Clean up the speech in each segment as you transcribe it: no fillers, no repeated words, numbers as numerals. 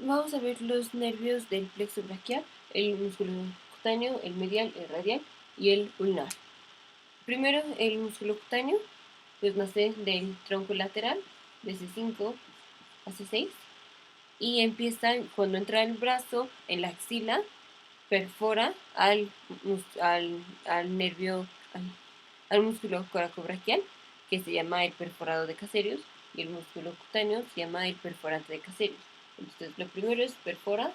Vamos a ver los nervios del plexo braquial, el músculo cutáneo, el medial, el radial y el ulnar. Primero, el músculo cutáneo, pues nace del tronco lateral, de C5 a C6, y empieza cuando entra el brazo en la axila, perfora al nervio, al músculo coracobraquial, que se llama el perforado de Caserius, y el músculo cutáneo se llama el perforante de Caserius. Entonces, lo primero es perfora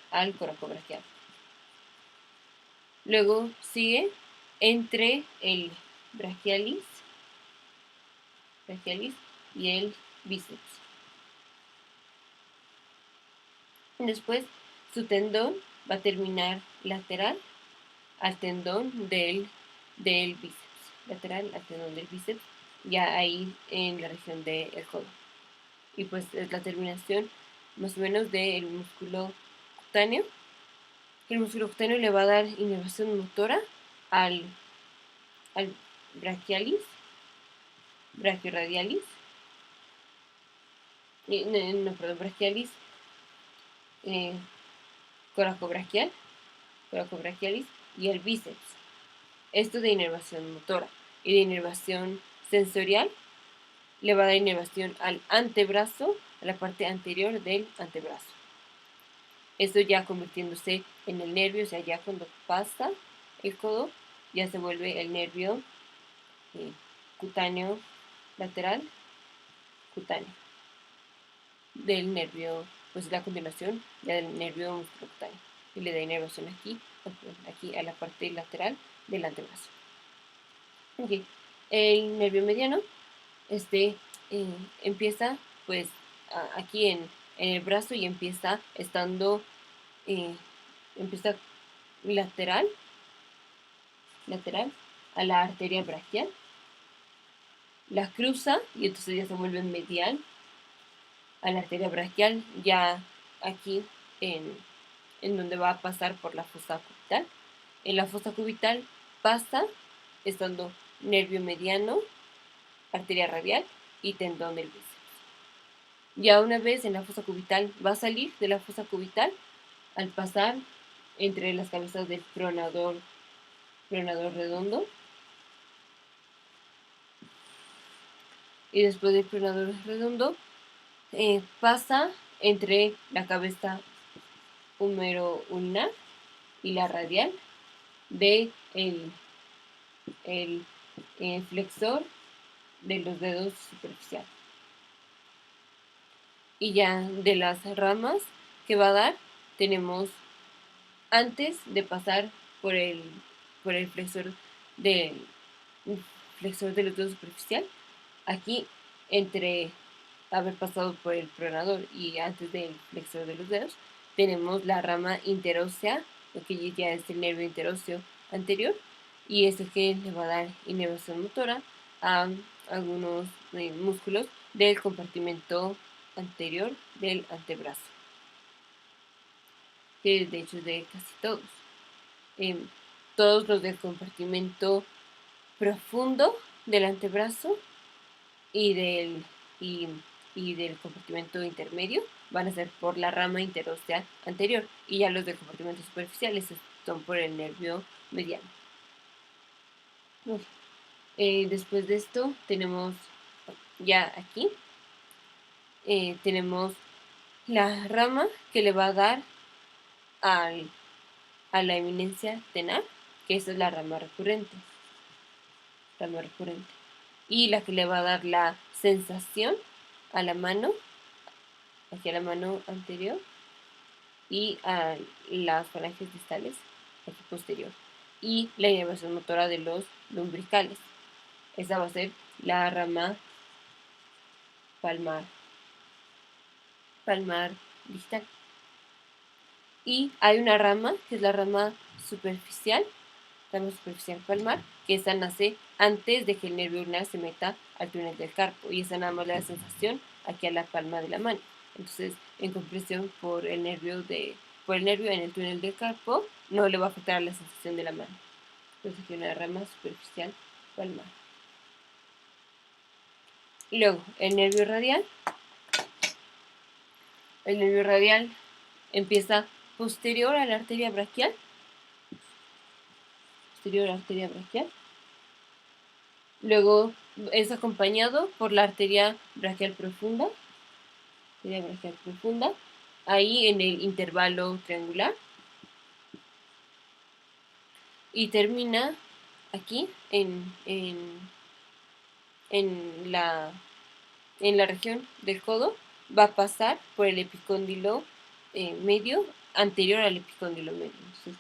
al coracobraquial. Luego sigue entre el brachialis y el bíceps. Después, su tendón va a terminar lateral al tendón del bíceps. Lateral al tendón del bíceps, ya ahí en la región del codo. Y pues es la terminación más o menos del músculo cutáneo. El músculo cutáneo le va a dar inervación motora al, al brachialis, brachioradialis, perdón, brachialis, eh, coracobraquial, coracobrachialis y el bíceps. Esto de inervación motora y de inervación sensorial le va a dar inervación al antebrazo, a la parte anterior del antebrazo. Esto ya convirtiéndose en el nervio, o sea, ya cuando pasa el codo, ya se vuelve el nervio cutáneo lateral, cutáneo, del nervio, pues la continuación ya del nervio musculocutáneo. Y le da inervación aquí a la parte lateral del antebrazo. Okay. El nervio mediano empieza pues aquí en el brazo y empieza estando empieza lateral a la arteria brachial, la cruza y entonces ya se vuelve medial a la arteria brachial, ya aquí en donde va a pasar por la fosa cubital. En la fosa cubital pasa estando nervio mediano, arteria radial y tendón del bíceps. Ya una vez en la fosa cubital va a salir de la fosa cubital al pasar entre las cabezas del pronador redondo, y después del pronador redondo pasa entre la cabeza húmero-ulnar y la radial de el flexor de los dedos superficial. Y ya de las ramas que va a dar, tenemos antes de pasar por el flexor de los dedos superficial, aquí entre haber pasado por el pronador y antes del flexor de los dedos, tenemos la rama interósea, que ya es el nervio interóseo anterior, y esto que le va a dar inervación motora a algunos músculos del compartimento anterior del antebrazo, que de hecho es de casi todos. Todos los del compartimento profundo del antebrazo y del compartimento intermedio van a ser por la rama interósea anterior, y ya los del compartimento superficiales son por el nervio mediano. Después de esto tenemos ya aquí tenemos la rama que le va a dar a la eminencia tenar, que esa es la rama recurrente, y la que le va a dar la sensación a la mano, hacia la mano anterior, y a las falanges distales, aquí posterior, y la inervación motora de los lumbricales. Esa va a ser la rama palmar distal. Y hay una rama, que es la rama superficial palmar, que esa nace antes de que el nervio ulnar se meta al túnel del carpo, y esa nada más le da sensación aquí a la palma de la mano. Entonces, en compresión por el nervio en el túnel del carpo, no le va a afectar a la sensación de la mano. Entonces, aquí una rama superficial palmar. Luego, el nervio radial. El nervio radial empieza posterior a la arteria braquial. Posterior a la arteria braquial. Luego es acompañado por la arteria braquial profunda. Arteria braquial profunda. Ahí en el intervalo triangular. Y termina aquí en la región del codo. Va a pasar por el epicóndilo medio, anterior al epicóndilo medio. Entonces,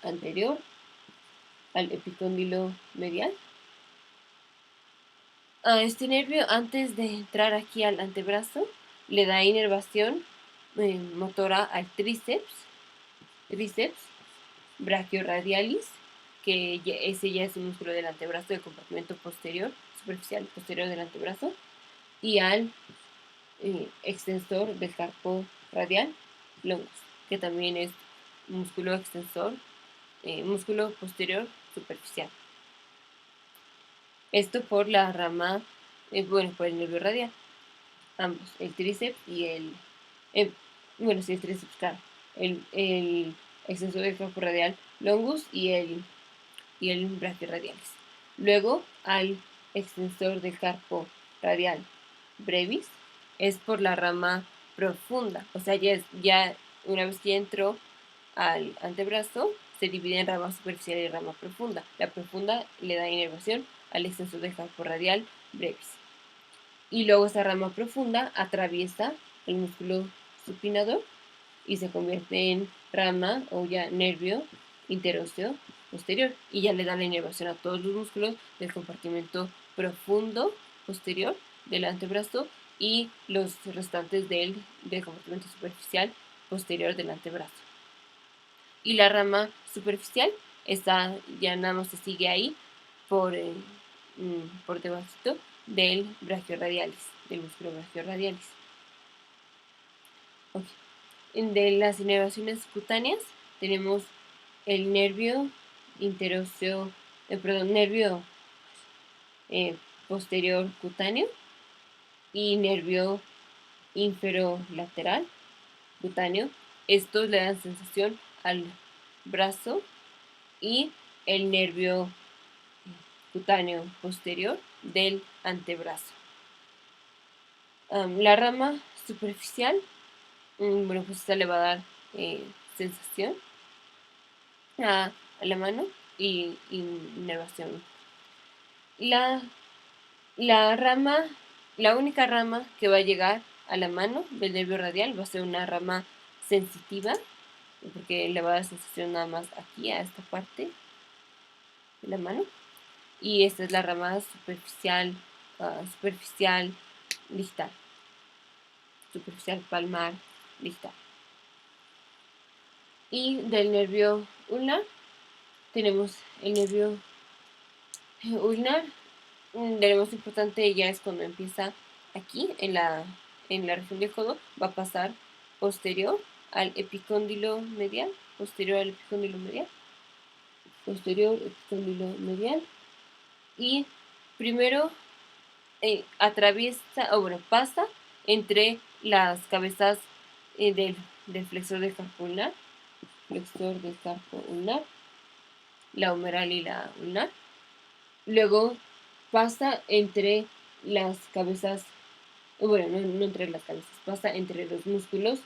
anterior al epicóndilo medial. A este nervio, antes de entrar aquí al antebrazo, le da inervación motora al tríceps brachioradialis, que ese ya es un músculo del antebrazo del compartimento posterior, superficial posterior del antebrazo, y al extensor del carpo radial longus, que también es músculo extensor, músculo posterior superficial. Esto por la rama, por el nervio radial, ambos, el tríceps y el tríceps, claro, el extensor del carpo radial longus y el brachioradialis. Luego al extensor del carpo radial brevis es por la rama profunda, o sea, ya una vez que entró al antebrazo se divide en rama superficial y rama profunda. La profunda le da inervación al extensor del carpo radial brevis. Y luego esa rama profunda atraviesa el músculo supinador y se convierte en rama o ya nervio interóseo posterior, y ya le da la inervación a todos los músculos del compartimento profundo posterior del antebrazo y los restantes del compartimento superficial posterior del antebrazo. Y la rama superficial está, ya nada más se sigue ahí por debajo del brachioradialis, del músculo brachioradialis. Okay. De las inervaciones cutáneas tenemos el nervio interóseo, nervio posterior cutáneo y nervio inferolateral cutáneo. Estos le dan sensación al brazo y el nervio cutáneo posterior del antebrazo. La rama superficial, pues esta le va a dar sensación a la mano y inervación. La única rama que va a llegar a la mano del nervio radial va a ser una rama sensitiva, porque le va a dar sensación nada más aquí, a esta parte de la mano. Y esta es la rama superficial distal. Superficial palmar distal. Y del nervio ulnar tenemos el nervio ulnar. De lo más importante ya es cuando empieza aquí en la región del codo, va a pasar posterior al epicóndilo medial, y primero pasa entre las cabezas del flexor del carpo ulnar, la humeral y la ulnar. Luego pasa entre las cabezas, no entre las cabezas, pasa entre los músculos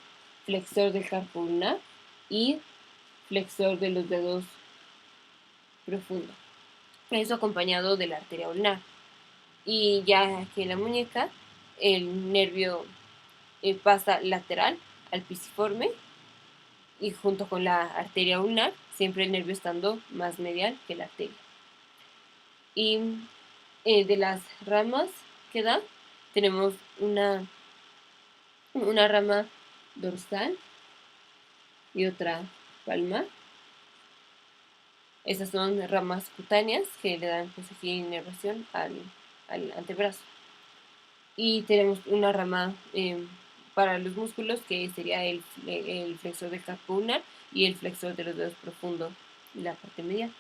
flexor del carpo ulnar y flexor de los dedos profundo. Eso acompañado de la arteria ulnar. Y ya aquí en la muñeca, el nervio pasa lateral al pisiforme y junto con la arteria ulnar, siempre el nervio estando más medial que la arteria. Y de las ramas que da, tenemos una rama dorsal y otra palmar. Esas son ramas cutáneas que le dan pues aquí inervación al antebrazo. Y tenemos una rama para los músculos, que sería el flexor del carpo ulnar y el flexor de los dedos profundos, la parte medial.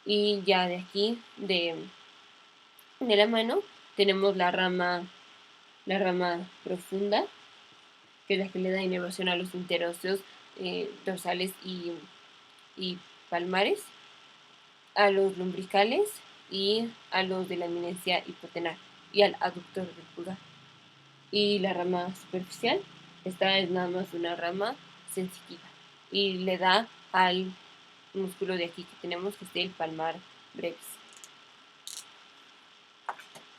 Y ya de aquí, de la mano, tenemos la rama profunda que es la que le da inervación a los interóseos dorsales y palmares, a los lumbricales y a los de la eminencia hipotenar y al aductor del pulgar. Y la rama superficial, esta es nada más una rama sensitiva y le da al músculo de aquí que tenemos, que es el palmar brevis.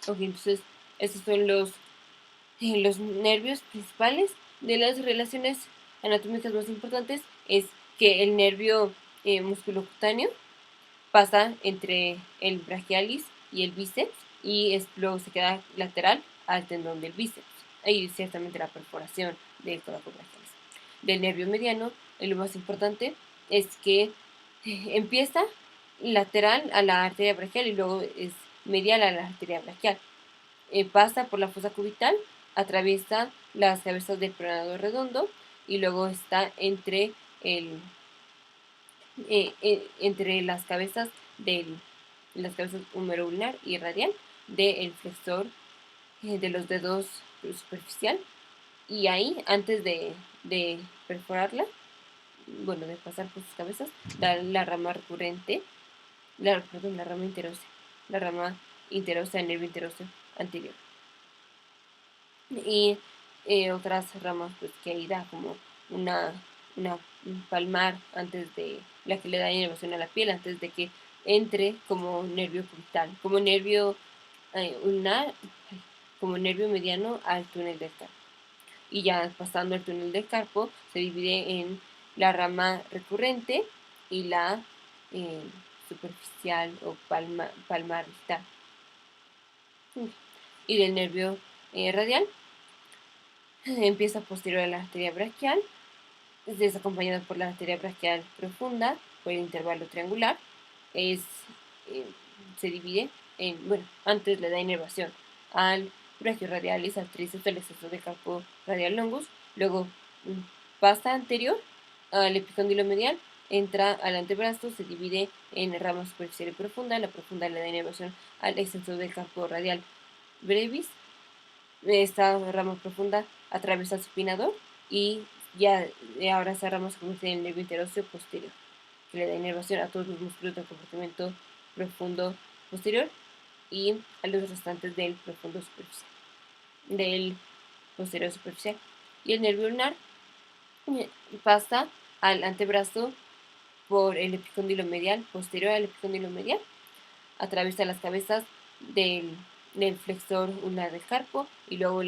Ok, entonces estos son los nervios principales. De las relaciones anatómicas más importantes es que el nervio musculocutáneo pasa entre el brachialis y el bíceps y luego se queda lateral al tendón del bíceps. Ahí ciertamente la perforación del coracobrachialis. Del nervio mediano, lo más importante es que empieza lateral a la arteria brachial y luego es medial a la arteria brachial. Pasa por la fosa cubital, atraviesa las cabezas del pronado redondo y luego está entre las cabezas humeroulnar y radial del flexor de los dedos superficial, y ahí antes de perforarla, bueno, de pasar por sus cabezas, da la rama recurrente, la rama interósea, la rama interósea, el nervio interóseo anterior. Y otras ramas pues que ahí da como una palmar antes de la que le da inervación a la piel, antes de que entre como nervio cubital, como nervio ulnar, como nervio mediano al túnel del carpo. Y ya pasando el túnel del carpo se divide en la rama recurrente y la superficial o palmar distal. Y del nervio radial empieza posterior a la arteria brachial, es acompañado por la arteria brachial profunda, por el intervalo triangular, se divide antes le da inervación al brachioradialis, al tríceps, al exceso de carpo radial longus, luego pasa anterior al epicóndilo medial, entra al antebrazo, se divide en rama superficial y profunda, la profunda le da inervación al exceso del carpo radial brevis, esta rama profunda atraviesa el supinador y ya ahora esa rama se convierte en el nervio interóseo posterior, que le da inervación a todos los músculos del compartimento profundo posterior y a los restantes del profundo superficial, del posterior superficial. Y el nervio ulnar pasa al antebrazo por el epicóndilo medial, posterior al epicóndilo medial, atraviesa las cabezas del flexor ulnar del carpo y luego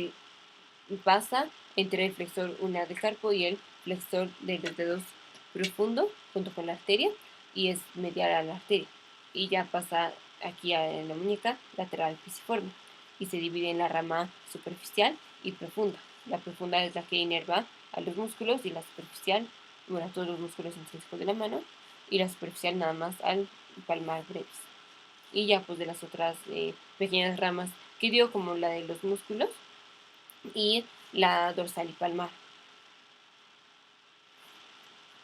pasa entre el flexor ulnar del carpo y el flexor de los dedos profundo junto con la arteria y es medial a la arteria, y ya pasa aquí en la muñeca lateral pisiforme y se divide en la rama superficial y profunda. La profunda es la que inerva a los músculos y la superficial, a todos los músculos intrínsecos de la mano, y la superficial nada más al palmar brevis. Y ya pues de las otras pequeñas ramas que dio, como la de los músculos y la dorsal y palmar.